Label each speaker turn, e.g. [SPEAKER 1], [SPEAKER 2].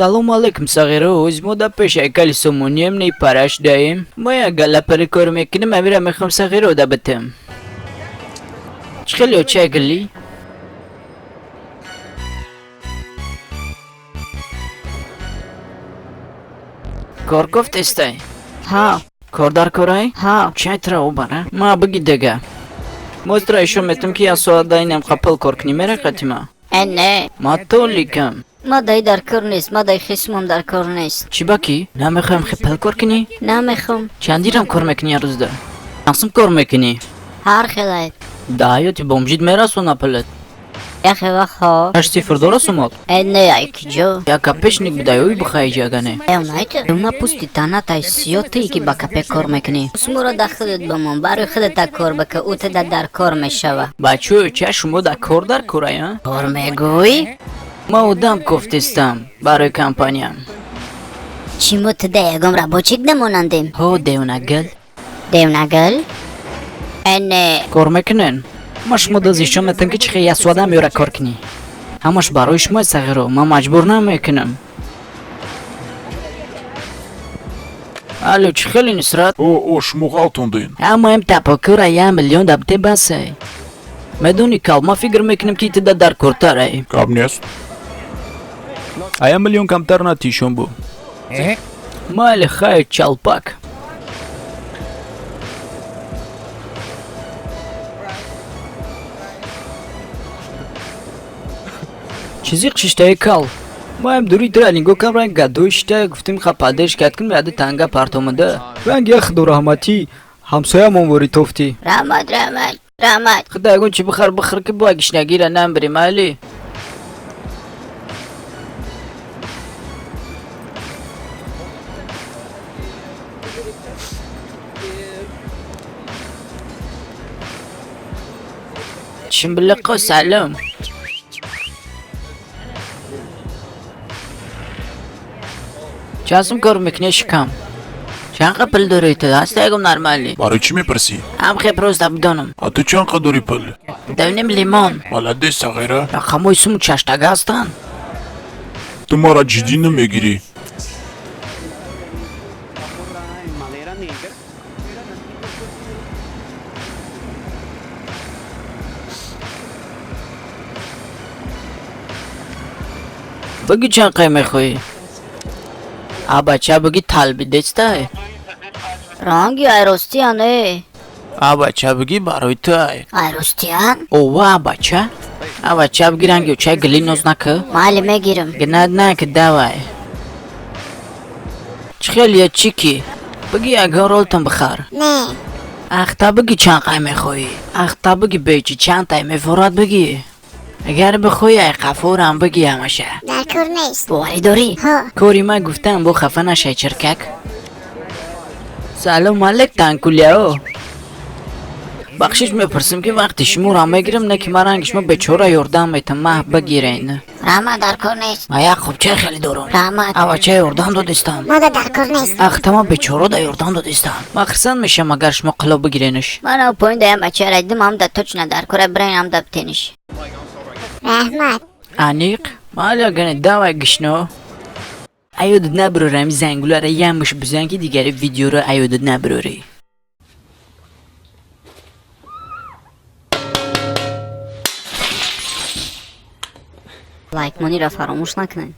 [SPEAKER 1] Салом алейкум сагиро, узмуда пешай колесо немний параш даим. Моя гала перекор мекнем, амира мехам сагиро да бетем. Чхелио чай гали? Корков тестай?
[SPEAKER 2] ها
[SPEAKER 1] Кордар корай?
[SPEAKER 2] ها
[SPEAKER 1] Чай тра убара? Ма бги дега. Моздра ишо метам ки я суадайнам қапыл коркни мера қатима.
[SPEAKER 2] انه
[SPEAKER 1] Ма толикам.
[SPEAKER 2] ما دای در کار نیست ما دای خصمم در کار نیست
[SPEAKER 1] چی باکی؟ نمیخوایم خپل کار کنی؟
[SPEAKER 2] نمیخوام
[SPEAKER 1] چندیرم کار میکنی روزده؟ نقسم کار میکنی؟
[SPEAKER 2] هر خدایت
[SPEAKER 1] دایوتی بومجید میرسون اپلت.
[SPEAKER 2] یا خیلی خواه
[SPEAKER 1] 8 صفر درست اومد.
[SPEAKER 2] انه یکی جو
[SPEAKER 1] یا کپشنیک بدایوی بخوای جاگانه.
[SPEAKER 2] یا نایت اونا پوستی تانا تای سیوتی که با کپه کار میکنی اسمو رو داخلت بمون برای خودت کار بکه او تدا در کار میشوه
[SPEAKER 1] بچه چه شما در کار در کارای ها؟
[SPEAKER 2] کار میگوی؟
[SPEAKER 1] ما اودم گفتستم برای کمپانیم.
[SPEAKER 2] چی مو تدا یکم را بچیک نمونندیم
[SPEAKER 1] هو دیونگل
[SPEAKER 2] دیو نگل؟ انه
[SPEAKER 1] کار میکنن. ما شما دازیشون متن که چه خیلی سواده میاره کار کنی. همش برای شما صغیرو ما مجبور نمیکنم. الو چه خیلی نصرت؟
[SPEAKER 3] او شما غلطوندین.
[SPEAKER 1] اما ام تپاکر 1 میلیون دبته بسه. میدونی کال ما فکر میکنم که تدا در کارتره.
[SPEAKER 3] کام نیست؟
[SPEAKER 4] 1 میلیون کمتر نتیشون بو.
[SPEAKER 1] مال خیلی چالپاک. چیزی قشته کال. ما هم دوری ترالینگو کم رنگ گدوشته گفتیم خب پادش کرد کنم یاد تنگا پارتومده.
[SPEAKER 4] رنگ یخ دو رحمتی همسایه منوری توفتی.
[SPEAKER 2] رحمت رحمت رحمت
[SPEAKER 1] خدا اگون چی بخر که با گشنگیره نم بریم علی. چیم بلقا سلام. چاسم کار میکنی شکم. چند قبل داری تو دست اگم نرمالی.
[SPEAKER 3] برای چی میپرسی؟
[SPEAKER 1] هم خیلی پروست بدانم.
[SPEAKER 3] تو چند قدری پل؟
[SPEAKER 1] دونیم لیمون.
[SPEAKER 3] بلده صغیره؟
[SPEAKER 1] رقموی سمو چشتگه هستن.
[SPEAKER 3] تو ما را جدی نمیگیری.
[SPEAKER 1] بگی چند قیمه خوی؟ بچه بگی طلبی دسته.
[SPEAKER 2] رنگی ایروستیانه
[SPEAKER 1] بچه بگی برای تو ای.
[SPEAKER 2] ایروستیان؟
[SPEAKER 1] اوه بچه بچه بگی رنگی و چه گلی نوز نکه.
[SPEAKER 2] مالی میگیرم
[SPEAKER 1] گناد نکه دوای. چه خیلی چی کی؟ بگی اگه رولتون بخار.
[SPEAKER 2] نه
[SPEAKER 1] اختا بگی چند قیمه خوی؟ اختا بگی بیچی چند تایمه فراد بگی. اگر بخوی ای قفورم بگی همشه.
[SPEAKER 2] در کار نیست
[SPEAKER 1] بواری داری؟
[SPEAKER 2] ها
[SPEAKER 1] کوری ما گفتم بو خفه نشه چرکک. سلام علیک تنکولیاو. بخشش میپرسم که وقتی شما را میگیرم نه که مرنگ شما به چورا یردم میتم مح بگیرین.
[SPEAKER 2] رحمت در کار نیست
[SPEAKER 1] ما یک خوب چه خیلی دورم.
[SPEAKER 2] رحمت
[SPEAKER 1] اوا چه یردم دادستان.
[SPEAKER 2] ما در کار نیست
[SPEAKER 1] اختما به چورا دا یردم دادستان. مخرسان میشم اگر شما قلو بگیرینش.
[SPEAKER 2] من او پوین دایم بچه رایدم هم در توچ ندار کره برین هم در بتینش رحمت
[SPEAKER 1] انیق مالا گنه داوی گشنو. ایودت نبرورم زنگوله را یمش بزن که دیگر ویدیو را ایودت نبروری.
[SPEAKER 2] لایک مانی را فراموش نکنین